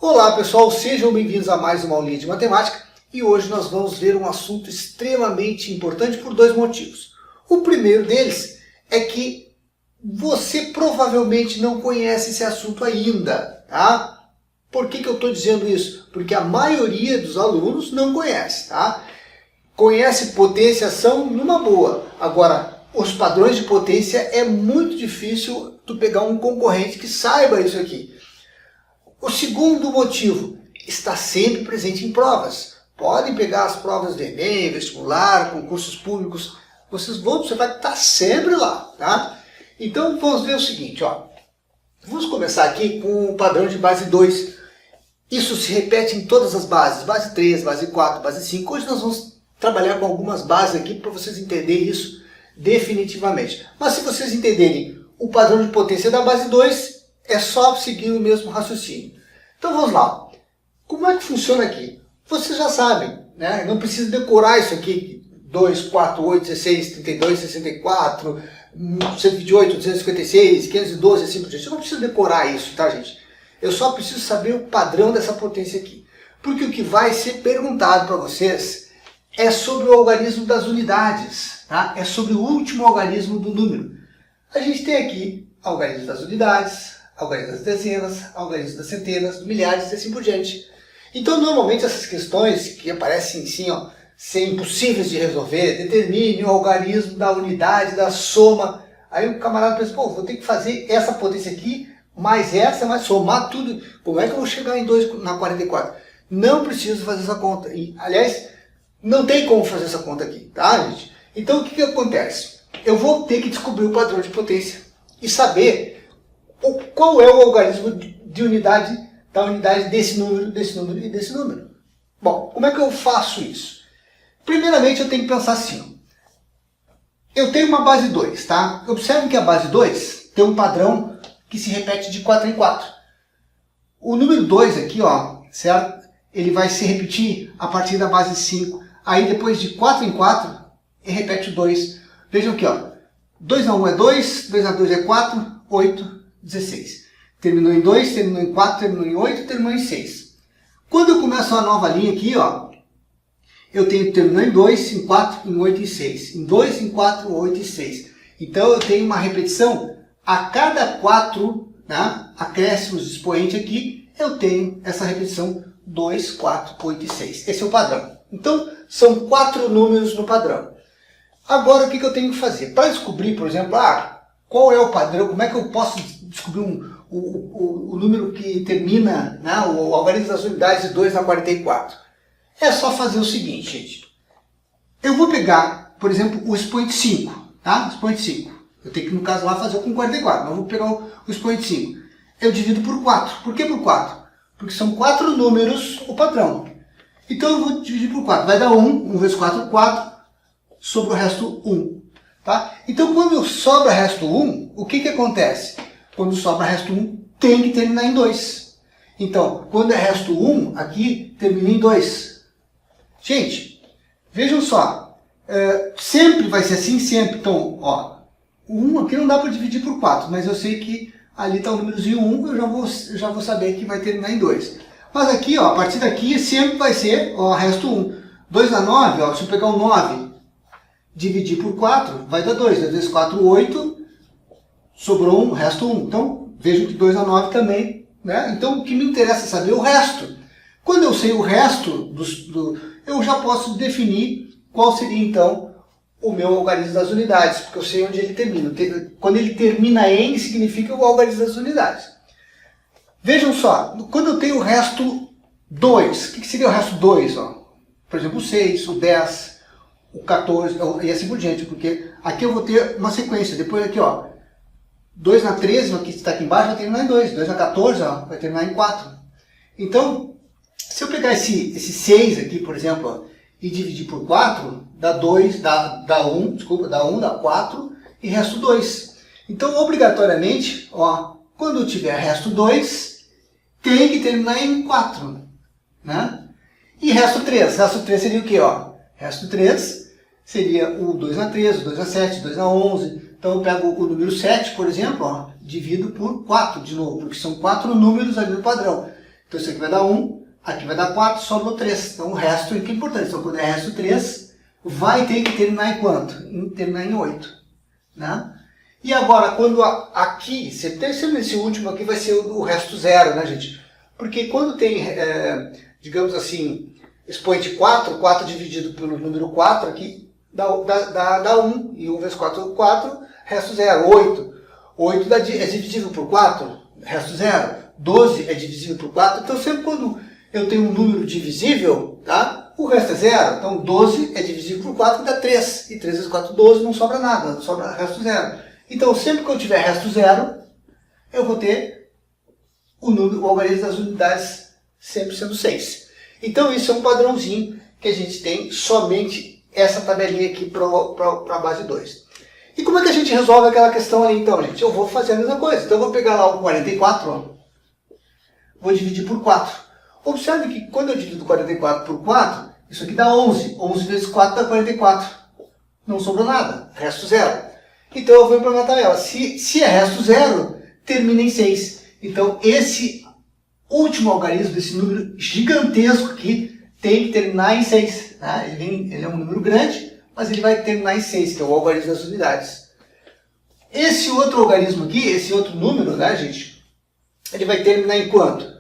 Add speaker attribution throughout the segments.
Speaker 1: Olá pessoal, sejam bem-vindos a mais uma aulinha de matemática e hoje nós vamos ver um assunto extremamente importante por dois motivos. O primeiro deles é que você provavelmente não conhece esse assunto ainda, tá? Por que eu estou dizendo isso? Porque a maioria dos alunos não conhece, tá? Conhece potenciação numa boa. Agora, os padrões de potência é muito difícil tu pegar um concorrente que saiba isso aqui. O segundo motivo, está sempre presente em provas. Podem pegar as provas do Enem, vestibular, concursos públicos, você vai estar sempre lá, tá? Então vamos ver o seguinte, ó. Vamos começar aqui com o padrão de base 2. Isso se repete em todas as bases, base 3, base 4, base 5. Hoje nós vamos trabalhar com algumas bases aqui para vocês entenderem isso definitivamente. Mas se vocês entenderem o padrão de potência da base 2, é só seguir o mesmo raciocínio. Então vamos lá. Como é que funciona aqui? Vocês já sabem, né? Não precisa decorar isso aqui. 2, 4, 8, 16, 32, 64, 128, 256, 512, assim por diante. Eu não preciso decorar isso, tá, gente? Eu só preciso saber o padrão dessa potência aqui. Porque o que vai ser perguntado para vocês é sobre o algarismo das unidades, tá? É sobre o último algarismo do número. A gente tem aqui algarismo das unidades, algarismo das dezenas, algarismo das centenas, milhares e assim por diante. Então, normalmente, essas questões que aparecem assim, ó, ser impossíveis de resolver, determine o algarismo da unidade, da soma. Aí o camarada pensa, pô, vou ter que fazer essa potência aqui, mais essa, mais somar tudo. Como é que eu vou chegar em 2 na 44? Não preciso fazer essa conta. E, aliás, não tem como fazer essa conta aqui, tá, gente? Então, o que acontece? Eu vou ter que descobrir o padrão de potência e saber qual é o algarismo de unidade da unidade desse número e desse número. Bom, como é que eu faço isso? Primeiramente, eu tenho que pensar assim. Eu tenho uma base 2, tá? Observe que a base 2 tem um padrão que se repete de 4 em 4. O número 2 aqui, ó, certo? Ele vai se repetir a partir da base 5. Aí, depois de 4 em 4, ele repete o 2. Vejam aqui, ó. 2 a 1 é 2, 2 a 2 é 4, 8, 16. Terminou em 2, terminou em 4, terminou em 8, terminou em 6. Quando eu começo uma nova linha aqui, ó, eu tenho terminou em 2, em 4, em 8 e 6. Em 2, em 4, 8 e 6. Então eu tenho uma repetição a cada 4, né, acréscimos de expoente aqui, eu tenho essa repetição 2, 4, 8 e 6. Esse é o padrão. Então são 4 números no padrão. Agora o que eu tenho que fazer? Para descobrir, por exemplo, qual é o padrão, como é que eu posso descobrir o número que termina, né, o algarismo das unidades de 2 na 44? É só fazer o seguinte, gente. Eu vou pegar, por exemplo, o expoente 5. Tá? Expoente 5. Eu tenho que, no caso lá, fazer com 44. Mas eu vou pegar o expoente 5. Eu divido por 4. Por que por 4? Porque são 4 números o padrão. Então eu vou dividir por 4. Vai dar 1. 1 vezes 4, 4. Sobre o resto 1. Tá? Então, quando sobra resto 1, o que acontece? Quando sobra resto 1, tem que terminar em 2. Então, quando é resto 1, aqui termina em 2. Gente, vejam só. Sempre vai ser assim, sempre. Então, ó, o 1 aqui não dá para dividir por 4, mas eu sei que ali está o númerozinho 1, eu já vou saber que vai terminar em 2. Mas aqui, ó, a partir daqui, sempre vai ser, ó, resto 1. 2 dá 9, ó, se eu pegar o 9... dividir por 4, vai dar 2. 2 vezes 4, 8. Sobrou 1, resto 1. Então, vejam que 2 a 9 também. Né? Então, o que me interessa é saber o resto. Quando eu sei o resto, eu já posso definir qual seria, então, o meu algarismo das unidades. Porque eu sei onde ele termina. Quando ele termina em, significa o algarismo das unidades. Vejam só. Quando eu tenho o resto 2, o que seria o resto 2? Ó? Por exemplo, o 6, o 10... o 14 e assim por diante, porque aqui eu vou ter uma sequência. Depois aqui, ó, 2 na 13, que está aqui embaixo, vai terminar em 2. 2 na 14, ó, vai terminar em 4. Então, se eu pegar esse 6 aqui, por exemplo, ó, e dividir por 4, dá 2, dá 1, desculpa, dá 1, dá 4 e resto 2. Então, obrigatoriamente, ó, quando eu tiver resto 2, tem que terminar em 4. Né? E resto 3. Resto 3 seria o quê? Ó? Resto 3 seria o 2 na 13, o 2 na 7, 2 na 11. Então eu pego o número 7, por exemplo, ó, divido por 4 de novo, porque são 4 números ali no padrão. Então isso aqui vai dar 1, aqui vai dar 4, sobrou 3. Então o resto que é importante. Então quando é resto 3, vai ter que terminar em quanto? Terminar em 8. Né? E agora, quando aqui, sempre esse último aqui vai ser o resto 0, né, gente? Porque quando tem, digamos assim, expoente 4, 4 dividido pelo número 4 aqui, dá 1. E 1 vezes 4 é 4, resto 0. 8. 8 é divisível por 4, resto 0. 12 é divisível por 4. Então, sempre quando eu tenho um número divisível, tá? O resto é 0. Então, 12 é divisível por 4 e dá 3. E 3 vezes 4, 12, não sobra nada, sobra resto 0. Então, sempre que eu tiver resto 0, eu vou ter o algarismo das unidades sempre sendo 6. Então, isso é um padrãozinho que a gente tem somente essa tabelinha aqui para a base 2. E como é que a gente resolve aquela questão ali, então, gente? Eu vou fazer a mesma coisa. Então, eu vou pegar lá o 44, ó, vou dividir por 4. Observe que quando eu divido 44 por 4, isso aqui dá 11. 11 vezes 4 dá 44. Não sobrou nada, resto 0. Então, eu vou implementar a tabela. Se é resto 0, termina em 6. Então, esse último algarismo desse número gigantesco aqui tem que terminar em 6. Tá? Ele é um número grande, mas ele vai terminar em 6, que é o algarismo das unidades. Esse outro algarismo aqui, esse outro número, né, gente, ele vai terminar em quanto?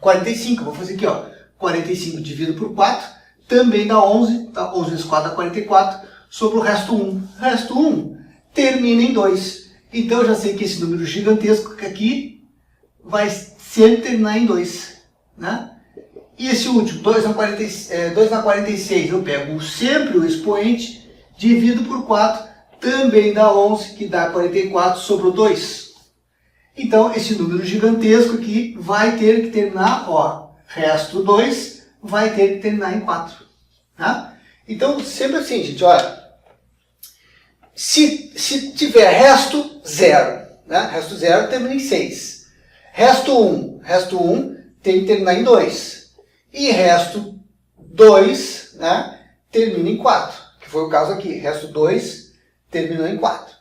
Speaker 1: 45. Eu vou fazer aqui, ó. 45 dividido por 4, também dá 11. Tá? 11 vezes 4 dá 44. Sobre o resto 1. O resto 1 termina em 2. Então, eu já sei que esse número gigantesco aqui vai sempre terminar em 2. Né? E esse último, 2 na 46, eu pego sempre o expoente, divido por 4, também dá 11, que dá 44, sobrou 2. Então, esse número gigantesco aqui vai ter que terminar, ó, resto 2, vai ter que terminar em 4. Tá? Então, sempre assim, gente, olha, se tiver resto 0, né? Resto 0 termina em 6. Resto 1 tem que terminar em 2. E resto 2, né, termina em 4, que foi o caso aqui. Resto 2 terminou em 4.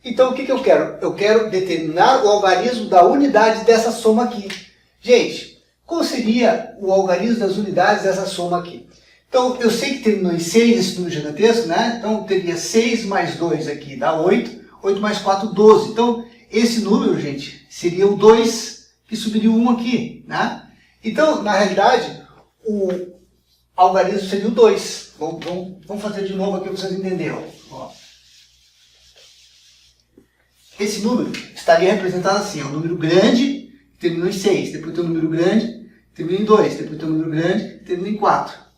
Speaker 1: Então, o que eu quero? Eu quero determinar o algarismo da unidade dessa soma aqui. Gente, qual seria o algarismo das unidades dessa soma aqui? Então, eu sei que terminou em 6 esse número gigantesco, né? Então, teria 6 mais 2 aqui, dá 8. 8 mais 4, 12. Então, esse número, gente, seria o 2 que subiria o 1 aqui, né? Então, na realidade, o algarismo seria o 2. Vamos fazer de novo aqui para vocês entenderem. Ó. Esse número estaria representado assim, ó, um número grande, que terminou em 6. Depois tem um número grande, que termina em 2. Depois tem um número grande, que termina em 4.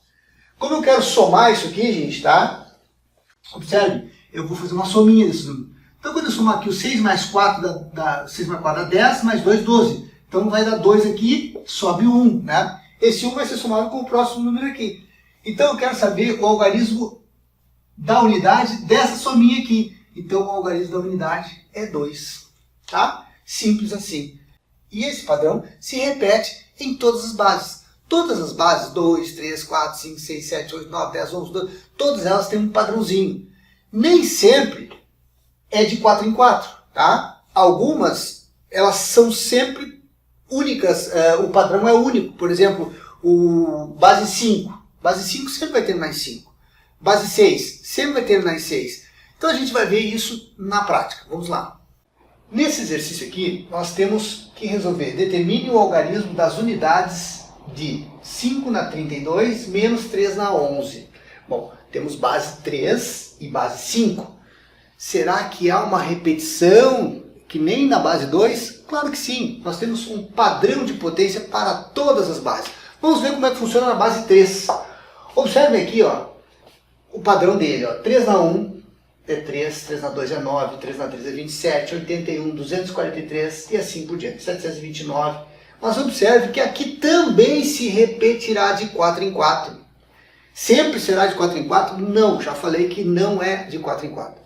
Speaker 1: Como eu quero somar isso aqui, gente, tá? Observe, eu vou fazer uma sominha desse número. Então, quando eu somar aqui o 6 mais 4 6 mais 4 dá 10, mais 2, 12. Então, vai dar 2 aqui, sobe 1, né? Esse 1 vai ser somado com o próximo número aqui. Então, eu quero saber o algarismo da unidade dessa sominha aqui. Então, o algarismo da unidade é 2. Tá? Simples assim. E esse padrão se repete em todas as bases. Todas as bases, 2, 3, 4, 5, 6, 7, 8, 9, 10, 11, 12, todas elas têm um padrãozinho. Nem sempre é de 4 em 4. Tá? Algumas, elas são sempre únicas, o padrão é único. Por exemplo, o base 5. Base 5 sempre vai terminar em 5. Base 6 sempre vai terminar em 6. Então a gente vai ver isso na prática. Vamos lá. Nesse exercício aqui, nós temos que resolver. Determine o algarismo das unidades de 5 na 32 menos 3 na 11. Bom, temos base 3 e base 5. Será que há uma repetição que nem na base 2? Claro que sim. Nós temos um padrão de potência para todas as bases. Vamos ver como é que funciona na base 3. Observe aqui, ó, o padrão dele. Ó. 3 na 1 é 3, 3 na 2 é 9, 3 na 3 é 27, 81, 243 e assim por diante. 729. Mas observe que aqui também se repetirá de 4 em 4. Sempre será de 4 em 4? Não, já falei que não é de 4 em 4.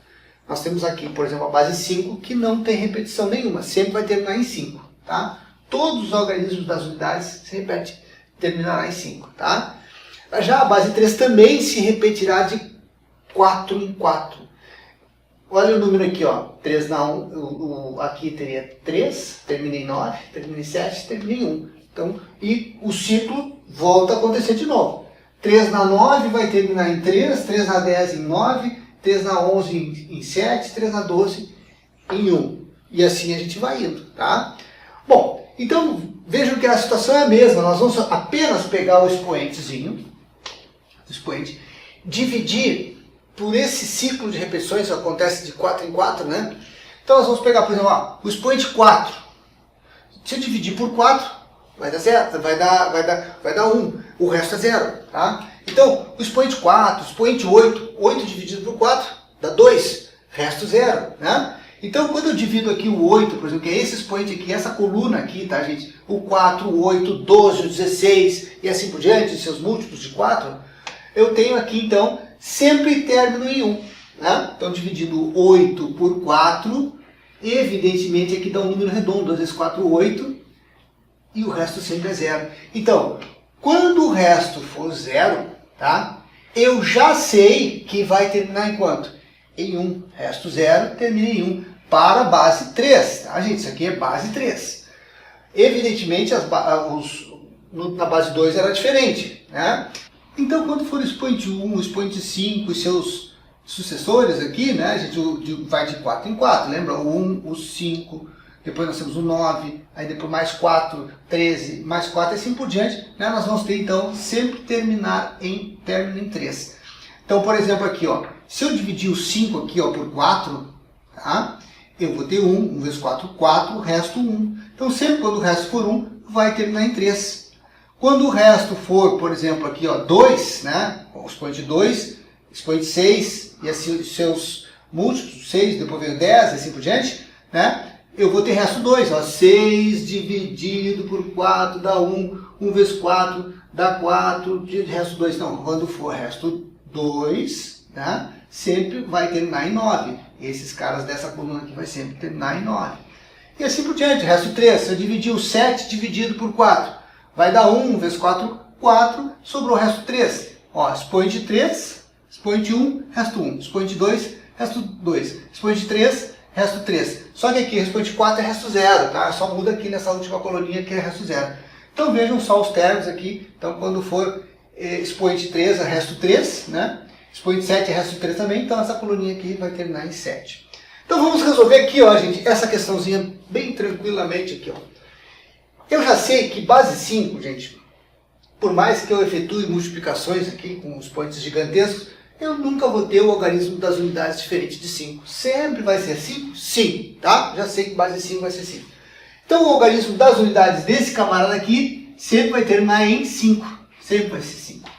Speaker 1: Nós temos aqui, por exemplo, a base 5, que não tem repetição nenhuma, sempre vai terminar em 5. Tá? Todos os algarismos das unidades se repetem, terminará em 5. Tá? Já a base 3 também se repetirá de 4 em 4. Olha o número aqui, ó, 3 na 1, aqui teria 3, termina em 9, termina em 7, termina em 1. Então, e o ciclo volta a acontecer de novo. 3 na 9 vai terminar em 3, 3 na 10 em 9, 3 na 11 em 7, 3 na 12 em 1. E assim a gente vai indo, tá? Bom, então vejam que a situação é a mesma. Nós vamos apenas pegar o expoentezinho, dividir por esse ciclo de repetições que acontece de 4 em 4, né? Então nós vamos pegar, por exemplo, ó, o expoente 4. Se eu dividir por 4, vai dar 0, vai dar 1. O resto é 0, tá? Então, o expoente 4, o expoente 8, 8 dividido por 4 dá 2, resto 0, né? Então, quando eu divido aqui o 8, por exemplo, que é esse expoente aqui, essa coluna aqui, tá, gente? O 4, o 8, o 12, o 16 e assim por diante, seus múltiplos de 4, eu tenho aqui, então, sempre término em 1, né? Então, dividindo 8 por 4, evidentemente aqui dá um número redondo, 2 vezes 4, 8, e o resto sempre é 0. Então, quando o resto for 0, tá? Eu já sei que vai terminar em quanto? Em 1. Resto 0, termina em 1 para a base 3. Tá, gente? Isso aqui é base 3. Evidentemente, na base 2 era diferente, né? Então, quando for o expoente 1, o expoente 5 e seus sucessores aqui, né? A gente vai de 4 em 4. Lembra? O 1, o 5, depois nós temos o 9, aí depois mais 4, 13, mais 4 e assim por diante, né? Nós vamos ter, então, sempre terminar em término em 3. Então, por exemplo, aqui, ó, se eu dividir o 5 aqui, ó, por 4, tá? Eu vou ter 1, 1 vezes 4, 4, o resto 1. Então, sempre quando o resto for 1, vai terminar em 3. Quando o resto for, por exemplo, aqui, ó, 2, né? O expoente 2, expoente 6, e assim os seus múltiplos, 6, depois vem o 10, e assim por diante, né? Eu vou ter resto 2, ó, 6 dividido por 4 dá 1, 1 vezes 4 dá 4, resto 2, não, quando for resto 2, né, sempre vai terminar em 9. Esses caras dessa coluna aqui vai sempre terminar em 9. E assim por diante, resto 3, se eu dividir o 7 dividido por 4, vai dar 1 vezes 4, 4, sobrou o resto 3. Ó, expoente 3, expoente 1, resto 1, expoente 2, resto 2, expoente 3, resto 3. Só que aqui, expoente 4 é resto 0, tá? Só muda aqui nessa última coluninha que é resto 0. Então vejam só os termos aqui. Então quando for expoente 3 é resto 3, né? Expoente 7 é resto 3 também, então essa coluninha aqui vai terminar em 7. Então vamos resolver aqui, ó, gente, essa questãozinha bem tranquilamente aqui, ó. Eu já sei que base 5, gente, por mais que eu efetue multiplicações aqui com expoentes gigantescos, eu nunca vou ter o algarismo das unidades diferente de 5. Sempre vai ser 5? Sim, tá? Já sei que base 5 vai ser 5. Então o algarismo das unidades desse camarada aqui sempre vai terminar em 5. Sempre vai ser 5.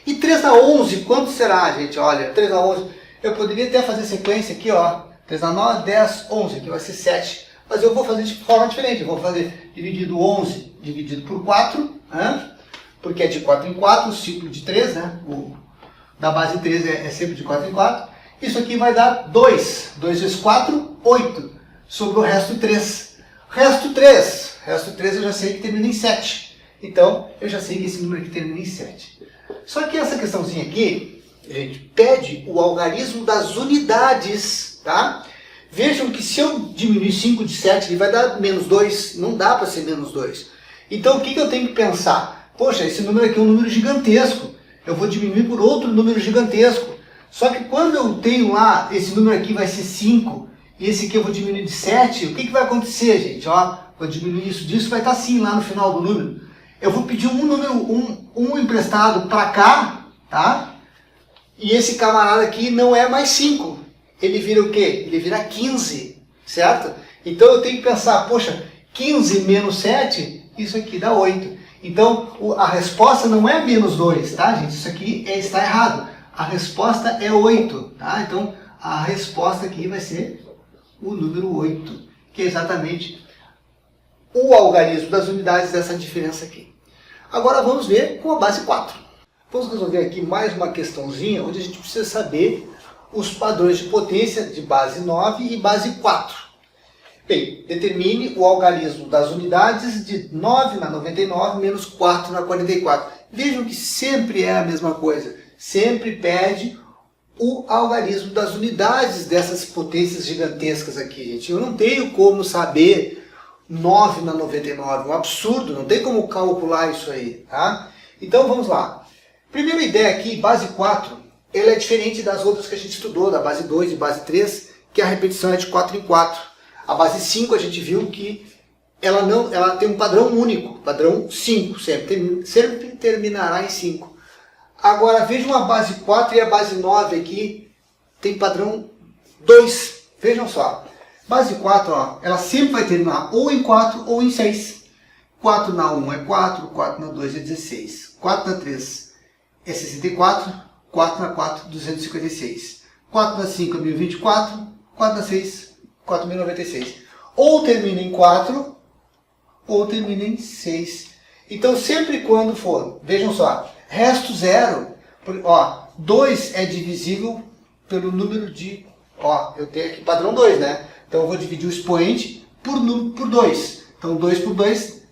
Speaker 1: E 3 a 11, quanto será, gente? Olha, 3 a 11, eu poderia até fazer sequência aqui, ó. 3 a 9, 10, 11, que vai ser 7. Mas eu vou fazer de forma diferente. Eu vou fazer dividido 11 dividido por 4, né? Porque é de 4 em 4, o ciclo de 3, né? Da base 3 é sempre de 4 em 4. Isso aqui vai dar 2. 2 vezes 4, 8. Sobre o resto 3. Resto 3. Resto 3 eu já sei que termina em 7. Então, eu já sei que esse número aqui termina em 7. Só que essa questãozinha aqui, gente, pede o algarismo das unidades, tá? Vejam que se eu diminuir 5 de 7, ele vai dar menos 2. Não dá para ser menos 2. Então, o que eu tenho que pensar? Poxa, esse número aqui é um número gigantesco. Eu vou diminuir por outro número gigantesco. Só que quando eu tenho lá, esse número aqui vai ser 5, e esse aqui eu vou diminuir de 7, o que vai acontecer, gente? Ó, vou diminuir isso disso, vai estar assim lá no final do número. Eu vou pedir um emprestado para cá, tá? E esse camarada aqui não é mais 5. Ele vira o quê? Ele vira 15, certo? Então eu tenho que pensar, poxa, 15 menos 7, isso aqui dá 8. Então, a resposta não é menos 2, tá, gente? Isso aqui está errado. A resposta é 8, tá? Então, a resposta aqui vai ser o número 8, que é exatamente o algarismo das unidades dessa diferença aqui. Agora vamos ver com a base 4. Vamos resolver aqui mais uma questãozinha, onde a gente precisa saber os padrões de potência de base 9 e base 4. Bem, determine o algarismo das unidades de 9 na 99 menos 4 na 44. Vejam que sempre é a mesma coisa. Sempre pede o algarismo das unidades dessas potências gigantescas aqui, gente. Eu não tenho como saber 9 na 99, um absurdo, não tem como calcular isso aí, tá? Então vamos lá. Primeira ideia aqui, base 4, ela é diferente das outras que a gente estudou, da base 2 e base 3, que a repetição é de 4 em 4. A base 5 a gente viu que ela tem um padrão único, padrão 5, sempre terminará em 5. Agora vejam a base 4 e a base 9 aqui, tem padrão 2. Vejam só, base 4, ó, ela sempre vai terminar ou em 4 ou em 6. 4 na 1 é 4, 4 na 2 é 16, 4 na 3 é 64, 4 na 4, 256, 4 na 5 é 1024, 4 na 6, 4096. Ou termina em 4, ou termina em 6. Então sempre quando for, vejam só, resto zero, ó, 2 é divisível pelo número de, ó, eu tenho aqui padrão 2, né? Então eu vou dividir o expoente por 2. Então 2 por 2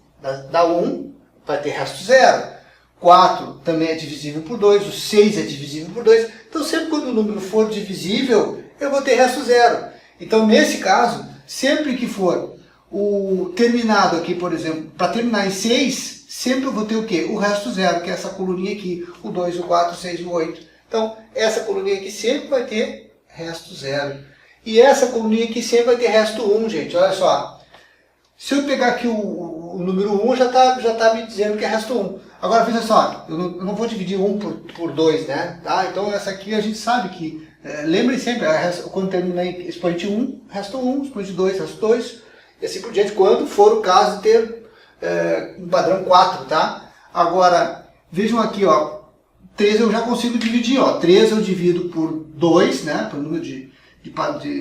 Speaker 1: dá 1, vai ter resto zero. 4 também é divisível por 2, o 6 é divisível por 2. Então sempre quando o número for divisível, eu vou ter resto zero. Então nesse caso, sempre que for o terminado aqui, por exemplo, para terminar em 6, sempre eu vou ter o quê? O resto zero, que é essa coluninha aqui, o 2, o 4, o 6 e o 8. Então essa coluninha aqui sempre vai ter resto zero. E essa coluninha aqui sempre vai ter resto 1, gente. Olha só. Se eu pegar aqui o número 1, já tá me dizendo que é resto 1. Agora, veja só, eu não vou dividir 1 por 2, né? Tá? Então, essa aqui a gente sabe que... lembrem sempre, quando terminar em expoente 1, resto 1, expoente 2, resto 2, e assim por diante, quando for o caso de ter um padrão 4, tá? Agora, vejam aqui, ó, 3 eu já consigo dividir, ó. 3 eu divido por 2, né? Por número de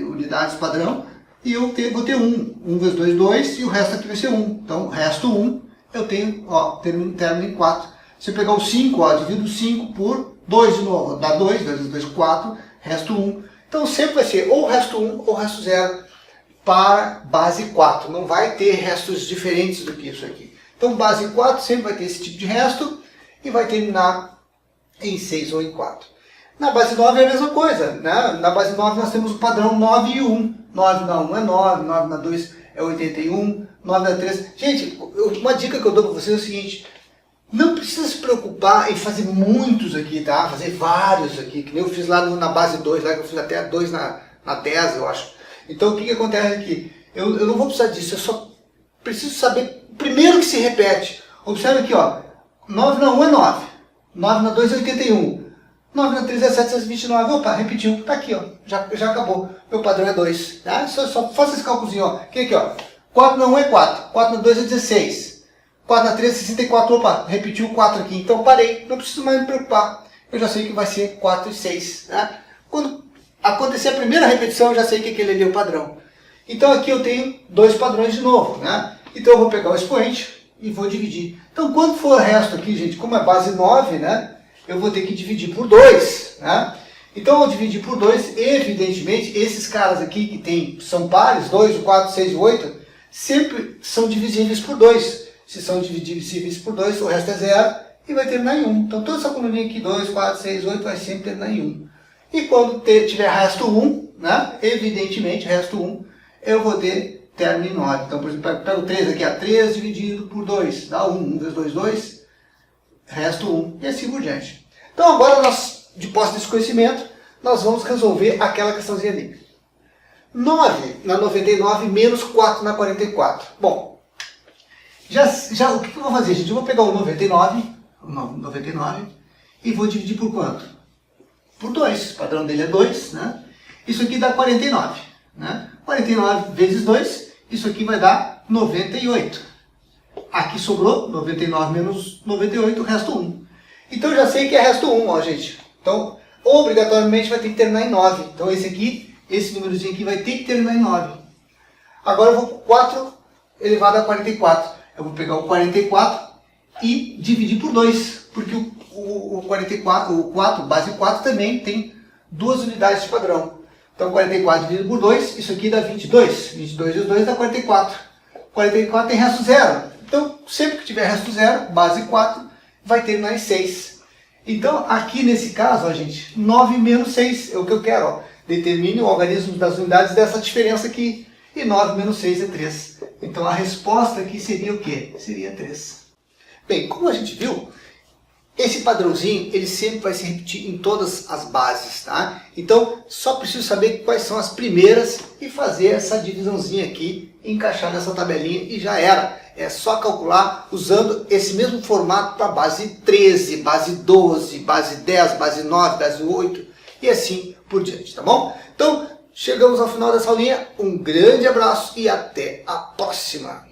Speaker 1: unidades padrão, e eu vou ter 1. 1 vezes 2, 2, e o resto aqui vai ser 1. Então, resto 1, eu tenho, ó, termino em 4. Se eu pegar o 5, ó, divido 5 por 2 de novo, dá 2, 2 vezes 2, 4, resto 1. Então, sempre vai ser ou resto 1 ou resto 0 para base 4. Não vai ter restos diferentes do que isso aqui. Então, base 4 sempre vai ter esse tipo de resto e vai terminar em 6 ou em 4. Na base 9 é a mesma coisa, né? Na base 9 nós temos o padrão 9 e 1. 9 na 1 é 9, 9 na 2 é 81, 9 na 3... Gente, uma dica que eu dou para vocês é o seguinte, não precisa se preocupar em fazer muitos aqui, tá? Fazer vários aqui, que nem eu fiz lá na base 2, lá que eu fiz até 2 na tese, eu acho. Então o que acontece aqui? Eu não vou precisar disso, eu só preciso saber primeiro que se repete. Observe aqui, ó, 9 na 1 é 9, 9 na 2 é 81, 9 na 3 é 729, opa, repetiu, tá aqui, ó, já acabou, meu padrão é 2, tá? Só faça esse cálculozinho, ó, aqui, ó, 4 na 1 é 4, 4 na 2 é 16, 4 na 3 é 64, opa, repetiu o 4 aqui, então parei, não preciso mais me preocupar, eu já sei que vai ser 4 e 6, né? Quando acontecer a primeira repetição, eu já sei que aquele ali é o padrão. Então aqui eu tenho 2 padrões de novo, né? Então eu vou pegar o expoente e vou dividir. Então quando for o resto aqui, gente, como é base 9, né? Eu vou ter que dividir por 2, né? Então eu vou dividir por 2, evidentemente, esses caras aqui que são pares, 2, o 4, 6 e 8, sempre são divisíveis por 2. Se são divisíveis por 2, o resto é 0 e vai terminar em 1. Então toda essa coluninha aqui, 2, 4, 6, 8, vai sempre terminar em 1. E quando tiver resto 1, né? Evidentemente, resto 1, eu vou ter término em 9. Então, por exemplo, pego 3 aqui, 3 dividido por 2, dá 1. 1 vezes 2, 2, resto 1, e assim por diante. Então agora, de posse desse conhecimento, nós vamos resolver aquela questãozinha ali. 9 na 99 menos 4 na 44. Bom, o que eu vou fazer, gente? Eu vou pegar o 99 e vou dividir por quanto? Por 2. O padrão dele é 2, né? Isso aqui dá 49, né? 49 vezes 2, isso aqui vai dar 98. Aqui sobrou 99 menos 98, o resto 1. Então eu já sei que é resto 1, ó, gente. Então, obrigatoriamente vai ter que terminar em 9. Então esse númerozinho aqui vai ter que terminar em 9. Agora eu vou para 4 elevado a 44. Eu vou pegar o 44 e dividir por 2. Porque o 4, base 4, também tem 2 unidades de padrão. Então 44 dividido por 2, isso aqui dá 22. 22 vezes 2 dá 44. 44 tem resto 0. Então, sempre que tiver resto 0, base 4, vai terminar em 6. Então, aqui nesse caso, ó, gente, 9 menos 6 é o que eu quero. Ó. Determine o algarismo das unidades dessa diferença aqui. E 9 menos 6 é 3. Então a resposta aqui seria o quê? Seria 3. Bem, como a gente viu, esse padrãozinho ele sempre vai se repetir em todas as bases, tá? Então só preciso saber quais são as primeiras e fazer essa divisãozinha aqui, encaixar nessa tabelinha e já era. É só calcular usando esse mesmo formato para base 13, base 12, base 10, base 9, base 8 e assim por diante, tá bom? Então chegamos ao final dessa aulinha, um grande abraço e até a próxima!